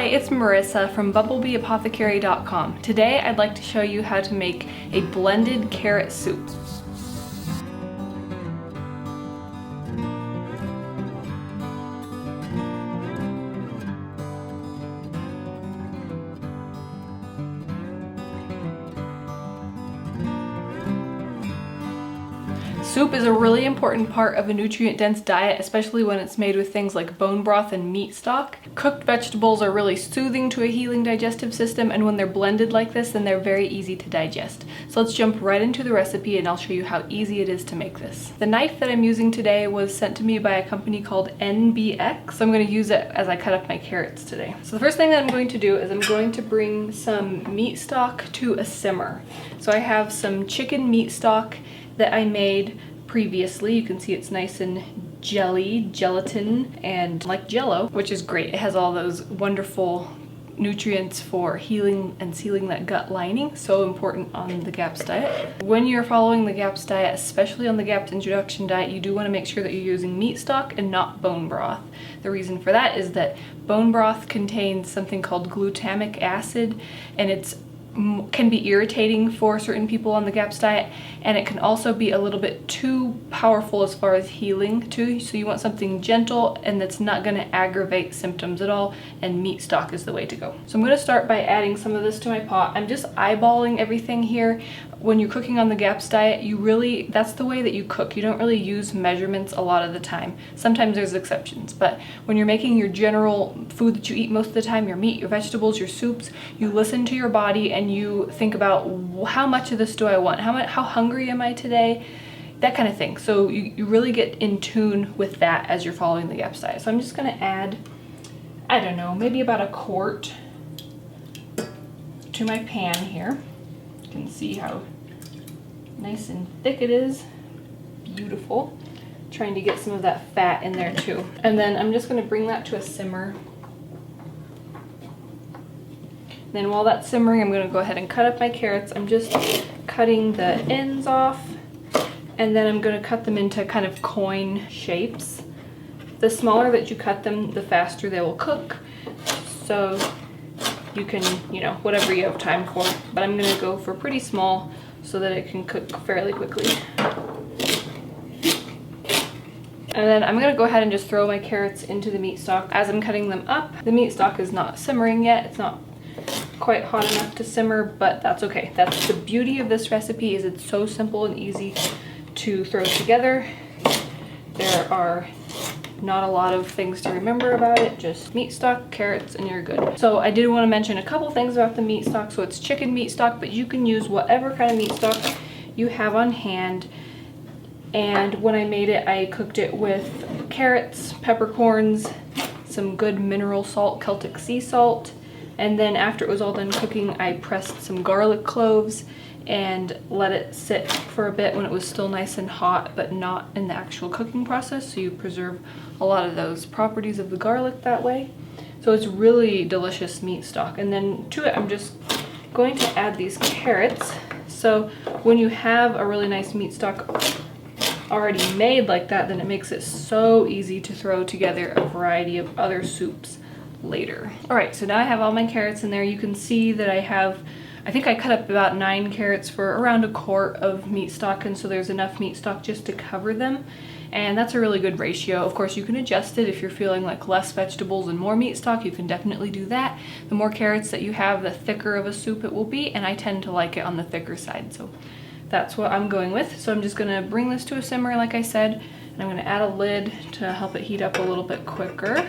Hi, it's Marisa from bumblebeeapothecary.com. Today I'd like to show you how to make a blended carrot soup. Soup is a really important part of a nutrient-dense diet, especially when it's made with things like bone broth and meat stock. Cooked vegetables are really soothing to a healing digestive system, and when they're blended like this, then they're very easy to digest. So let's jump right into the recipe and I'll show you how easy it is to make this. The knife that I'm using today was sent to me by a company called NBX, so I'm going to use it as I cut up my carrots today. So the first thing that I'm going to do is I'm going to bring some meat stock to a simmer. So I have some chicken meat stock that I made previously. You can see it's nice and gelatin and like jello, which is great. It has all those wonderful nutrients for healing and sealing that gut lining, so important on the GAPS diet. When you're following the GAPS diet, especially on the GAPS introduction diet, you do want to make sure that you're using meat stock and not bone broth. The reason for that is that bone broth contains something called glutamic acid, and it can be irritating for certain people on the GAPS diet, and it can also be a little bit too powerful as far as healing too. So you want something gentle and that's not going to aggravate symptoms at all, and meat stock is the way to go. So I'm going to start by adding some of this to my pot. I'm just eyeballing everything here. When you're cooking on the GAPS diet, that's the way that you cook. You don't really use measurements a lot of the time. Sometimes there's exceptions, but when you're making your general food that you eat most of the time, your meat, your vegetables, your soups, you listen to your body and you think about how much of this do I want? How hungry am I today? That kind of thing. So you really get in tune with that as you're following the GAPS diet. So I'm just gonna add, I don't know, maybe about a quart to my pan here. You can see how nice and thick it is. Beautiful. Trying to get some of that fat in there too. And then I'm just going to bring that to a simmer. Then while that's simmering, I'm going to go ahead and cut up my carrots. I'm just cutting the ends off, and then I'm going to cut them into kind of coin shapes. The smaller that you cut them, the faster they will cook. So you can, whatever you have time for, but I'm going to go for pretty small so that it can cook fairly quickly. And then I'm going to go ahead and just throw my carrots into the meat stock. As I'm cutting them up, the meat stock is not simmering yet. It's not quite hot enough to simmer, but that's okay. That's the beauty of this recipe, is it's so simple and easy to throw together. There are not a lot of things to remember about it, just meat stock, carrots, and you're good. So I did want to mention a couple things about the meat stock. So it's chicken meat stock, but you can use whatever kind of meat stock you have on hand. And when I made it, I cooked it with carrots, peppercorns, some good mineral salt, Celtic sea salt, and then after it was all done cooking, I pressed some garlic cloves and let it sit for a bit when it was still nice and hot, but not in the actual cooking process, so you preserve a lot of those properties of the garlic that way. So it's really delicious meat stock. And then to it, I'm just going to add these carrots. So when you have a really nice meat stock already made like that, then it makes it so easy to throw together a variety of other soups later. All right, so now I have all my carrots in there. You can see that I think I cut up about 9 carrots for around a quart of meat stock, and so there's enough meat stock just to cover them, and that's a really good ratio. Of course, you can adjust it if you're feeling like less vegetables and more meat stock. You can definitely do that. The more carrots that you have, the thicker of a soup it will be, and I tend to like it on the thicker side, so that's what I'm going with. So I'm just gonna bring this to a simmer, like I said, and I'm gonna add a lid to help it heat up a little bit quicker.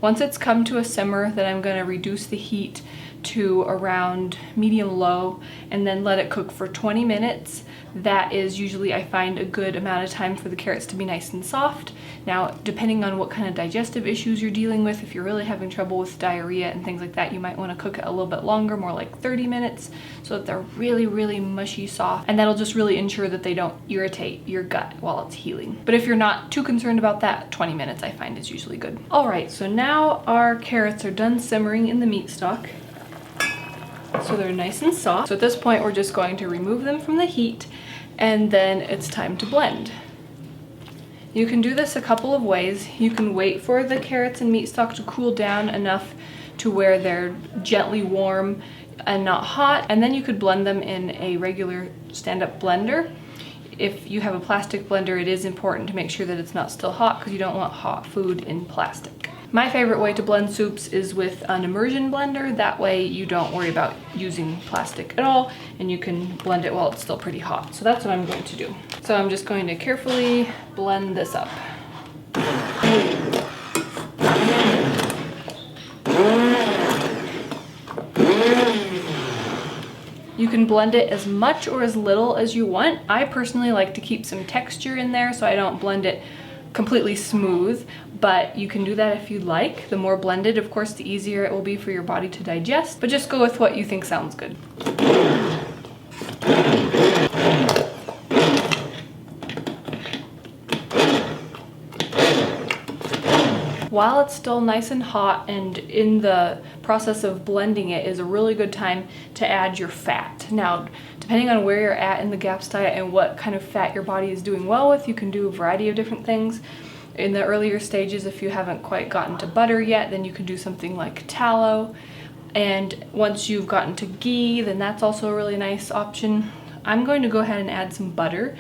Once it's come to a simmer, then I'm gonna reduce the heat to around medium-low and then let it cook for 20 minutes. That is usually, I find, a good amount of time for the carrots to be nice and soft. Now, depending on what kind of digestive issues you're dealing with, if you're really having trouble with diarrhea and things like that, you might want to cook it a little bit longer, more like 30 minutes, so that they're really, really mushy soft, and that'll just really ensure that they don't irritate your gut while it's healing. But if you're not too concerned about that, 20 minutes I find is usually good. All right, so now our carrots are done simmering in the meat stock. So they're nice and soft. So at this point, we're just going to remove them from the heat, and then it's time to blend. You can do this a couple of ways. You can wait for the carrots and meat stock to cool down enough to where they're gently warm and not hot, and then you could blend them in a regular stand-up blender. If you have a plastic blender, it is important to make sure that it's not still hot because you don't want hot food in plastic. My favorite way to blend soups is with an immersion blender. That way you don't worry about using plastic at all and you can blend it while it's still pretty hot. So that's what I'm going to do. So I'm just going to carefully blend this up. You can blend it as much or as little as you want. I personally like to keep some texture in there so I don't blend it completely smooth, but you can do that if you'd like. The more blended, of course, the easier it will be for your body to digest, but just go with what you think sounds good. While it's still nice and hot and in the process of blending it is a really good time to add your fat. Now, depending on where you're at in the GAPS diet and what kind of fat your body is doing well with, you can do a variety of different things. In the earlier stages, if you haven't quite gotten to butter yet, then you can do something like tallow. And once you've gotten to ghee, then that's also a really nice option. I'm going to go ahead and add some butter.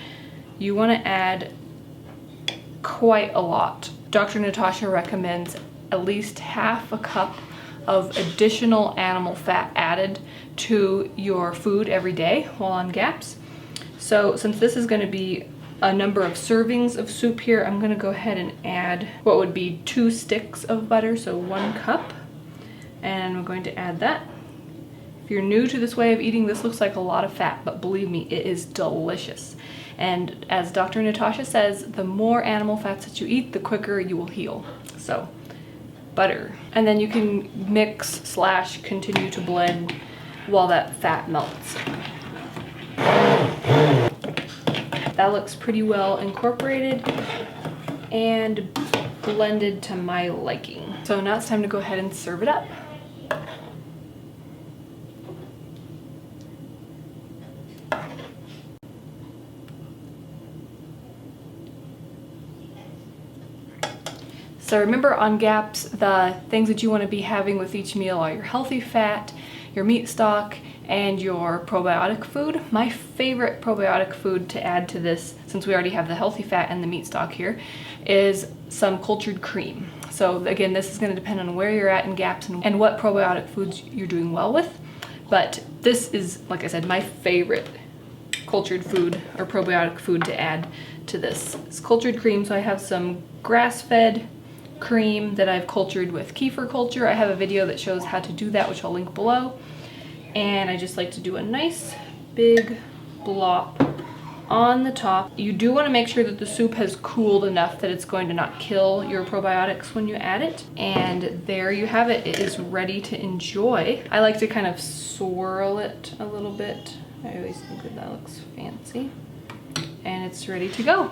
You want to add quite a lot. Dr. Natasha recommends at least half a cup of additional animal fat added to your food every day while on GAPS. So since this is going to be a number of servings of soup here, I'm going to go ahead and add what would be 2 sticks of butter, so 1 cup. And I'm going to add that. If you're new to this way of eating, this looks like a lot of fat, but believe me, it is delicious. And as Dr. Natasha says, the more animal fats that you eat, the quicker you will heal. So, butter. And then you can mix / continue to blend while that fat melts. That looks pretty well incorporated and blended to my liking. So now it's time to go ahead and serve it up. So remember, on GAPS, the things that you want to be having with each meal are your healthy fat, your meat stock, and your probiotic food. My favorite probiotic food to add to this, since we already have the healthy fat and the meat stock here, is some cultured cream. So again, this is going to depend on where you're at in GAPS and what probiotic foods you're doing well with. But this is, like I said, my favorite cultured food or probiotic food to add to this. It's cultured cream, so I have some grass-fed cream that I've cultured with kefir culture. I have a video that shows how to do that, which I'll link below. And I just like to do a nice big blop on the top. You do want to make sure that the soup has cooled enough that it's going to not kill your probiotics when you add it. And there you have it. It is ready to enjoy. I like to kind of swirl it a little bit. I always think that looks fancy. And it's ready to go.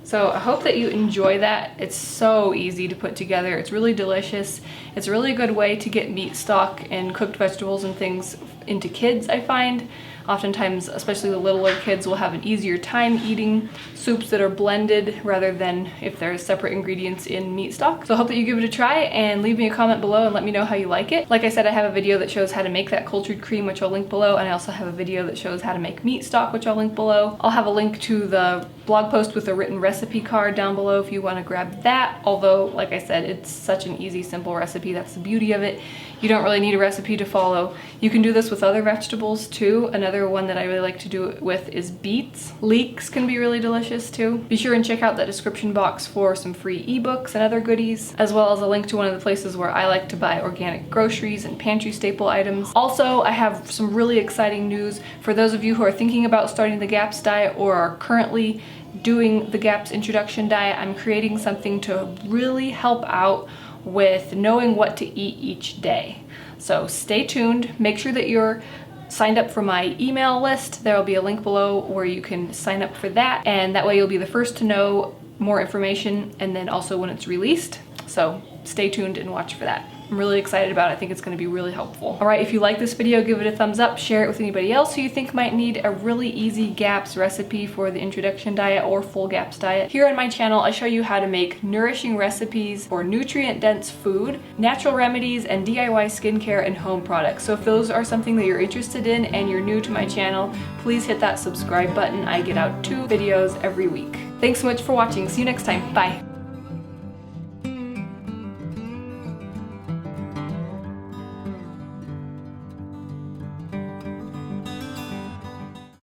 So I hope that you enjoy that. It's so easy to put together. It's really delicious. It's a really good way to get meat stock and cooked vegetables and things into kids, I find. Oftentimes, especially the littler kids, will have an easier time eating soups that are blended rather than if there's separate ingredients in meat stock. So I hope that you give it a try and leave me a comment below and let me know how you like it. Like I said, I have a video that shows how to make that cultured cream, which I'll link below, and I also have a video that shows how to make meat stock, which I'll link below. I'll have a link to the blog post with a written recipe card down below if you want to grab that. Although, like I said, it's such an easy, simple recipe. That's the beauty of it. You don't really need a recipe to follow. You can do this with other vegetables too. Another one that I really like to do it with is beets. Leeks can be really delicious too. Be sure and check out the description box for some free ebooks and other goodies, as well as a link to one of the places where I like to buy organic groceries and pantry staple items. Also, I have some really exciting news for those of you who are thinking about starting the GAPS diet or are currently doing the GAPS introduction diet. I'm creating something to really help out with knowing what to eat each day. So stay tuned. Make sure that you're signed up for my email list. There will be a link below where you can sign up for that, and that way you'll be the first to know more information and then also when it's released. So stay tuned and watch for that. I'm really excited about it. I think it's going to be really helpful. All right, if you like this video, give it a thumbs up, share it with anybody else who you think might need a really easy GAPS recipe for the introduction diet or full GAPS diet. Here on my channel, I show you how to make nourishing recipes for nutrient-dense food, natural remedies, and DIY skincare and home products. So if those are something that you're interested in and you're new to my channel, please hit that subscribe button. I get out 2 videos every week. Thanks so much for watching. See you next time. Bye.